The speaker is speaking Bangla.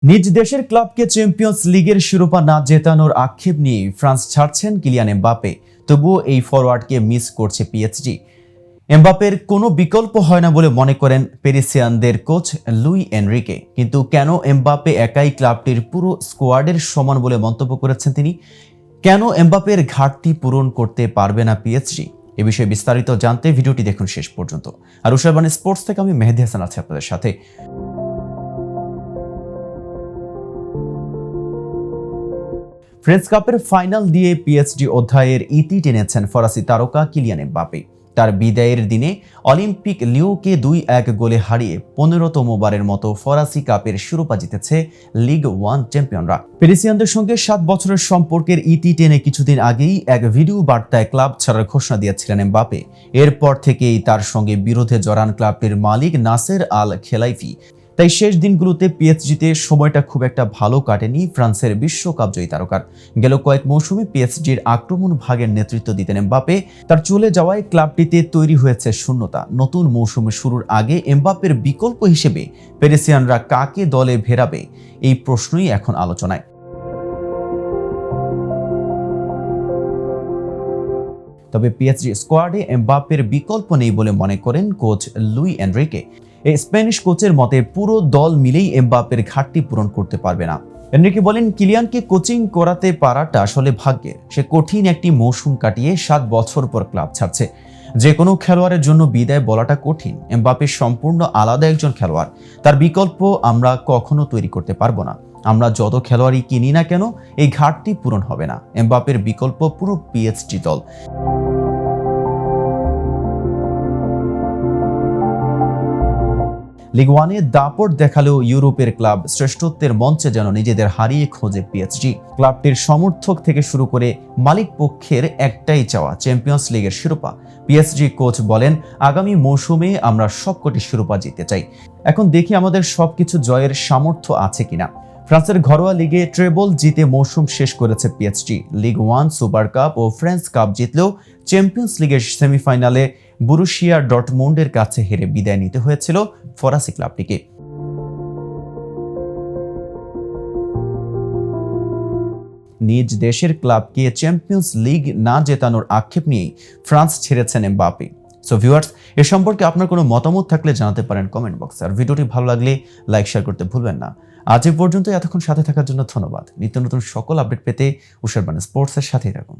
নিজ দেশের ক্লাবকে চ্যাম্পিয়ন্স লিগের শিরোপা না জেতানোর আক্ষেপ নিয়ে ফ্রান্স ছাড়ছেন কিলিয়ান এমবাপ্পে। তবুও এই ফরওয়ার্ডকে মিস করছে পিএসজি। এমবাপ্পের কোনো বিকল্প হয় না বলে মনে করেন প্যারিসিয়ানদের কোচ লুই এনরিকে। কিন্তু কেন এমবাপ্পে একাই ক্লাবটির পুরো স্কোয়াডের সমান বলে মন্তব্য করেছেন তিনি? কেন এমবাপ্পের ঘাটতি পূরণ করতে পারবে না পিএসজি? এ বিষয়ে বিস্তারিত জানতে ভিডিওটি দেখুন শেষ পর্যন্ত। আর উষারবাণী স্পোর্টস থেকে আমি মেহেদী হাসান আছি আপনাদের সাথে। ফ্রেঞ্চ কাপের ফাইনাল দিয়ে পিএসজি অধ্যায়ের ইতি টেনেছেন ফরাসি তারকা কিলিয়ান এমবাপ্পে। তার বিদায়ের দিনে অলিম্পিক লিওকে 2-1 গোলে হারিয়ে 15তম বারের মতো ফরাসি কাপের শিরোপা জিতেছে লিগ 1 চ্যাম্পিয়নরা। প্যারিসিয়ানদের সঙ্গে 7 বছরের সম্পর্কের ইতি টেনে কিছুদিন আগেই এক ভিডিও বার্তায় ক্লাব ছাড়ার ঘোষণা দিয়েছিলেন এমবাপ্পে। এরপর থেকেই তার সঙ্গে বিরোধে জড়ান ক্লাবটির মালিক নাসের আল খেলাইফি। তাই শেষ দিনগুলোতে পিএসজিতে সময়টা খুব একটা ভালো কাটেনি ফ্রান্সের বিশ্বকাপ জয়ী তারকার। গেল কয়েক মৌসুমে পিএসজির আক্রমণ ভাগের নেতৃত্ব দিতেন এমবাপ্পে। তার চলে যাওয়ায় ক্লাবটিতে তৈরি হয়েছে শূন্যতা। নতুন মৌসুমে শুরুর আগে এমবাপ্পের বিকল্প হিসেবে প্যারিসিয়ানরা কাকে দলে ভেড়াবে, এই প্রশ্নই এখন আলোচনায়। তবে পিএসজি স্কোয়াডে এমবাপ্পের বিকল্প নেই বলে মনে করেন কোচ লুই এনরিকে। এই স্প্যানিশ কোচের মতে পুরো দল মিলেই এমবাপ্পের ঘাটতি পূরণ করতে পারবে না। এনরিকে বলেন, কিলিয়ানকে কোচিং করাতে পারাটা আসলে ভাগ্যের। সে কঠিন একটি মৌসুম কাটিয়ে 7 বছর পর ক্লাব ছাড়ছে। যে কোনো খেলোয়াড়ের জন্য বিদায় বলাটা কঠিন। এমবাপ্পে সম্পূর্ণ আলাদা একজন খেলোয়াড়। তার বিকল্প আমরা কখনো তৈরি করতে পারবো না। আমরা যত খেলোয়াড়ই কিনি না কেন, এই ঘাটতি পূরণ হবে না। এমবাপ্পের বিকল্প পুরো পিএসজি দল। লিগ 1-এ দাপট দেখালেও ইউরোপের ক্লাব শ্রেষ্ঠত্বের মঞ্চে যেন নিজেদের হারিয়ে খোঁজে পিএসজি। ক্লাবটির সমর্থক থেকে শুরু করে মালিক পক্ষের একটাই চাওয়া, চ্যাম্পিয়ন্স লিগের শিরোপা। পিএসজি কোচ বলেন, আগামী মৌসুমে আমরা সবকটি শিরোপা জিততে চাই। এখন দেখি আমাদের সবকিছু জয়ের সামর্থ্য আছে কিনা। ফ্রান্সের ঘরোয়া লিগে ট্রেবল জিতে মৌসুম শেষ করেছে পিএসজি। লিগ 1, সুপার কাপ ও ফ্রেঞ্চ কাপ জিতলেও চ্যাম্পিয়ন্স লিগের সেমিফাইনালে বরুশিয়া ডর্টমুন্ডের কাছে হেরে বিদায় নিতে হয়েছিল ফরাসি ক্লাবটিকে। নিজ দেশের ক্লাবকে চ্যাম্পিয়ন্স লিগ না জেতানোর আক্ষেপ নিয়েই ফ্রান্স ছেড়েছেন এমবাপ্পে। সো ভিউয়ার্স, এ সম্পর্কে আপনার কোনো মতামত থাকলে জানাতে পারেন কমেন্ট বক্সে। আর ভিডিওটি ভালো লাগলে লাইক শেয়ার করতে ভুলবেন না। আজ এ পর্যন্ত এতক্ষণ সাথে থাকার জন্য ধন্যবাদ। নিত্য নতুন সকল আপডেট পেতে উষারবাণী স্পোর্টসের সাথেই থাকুন।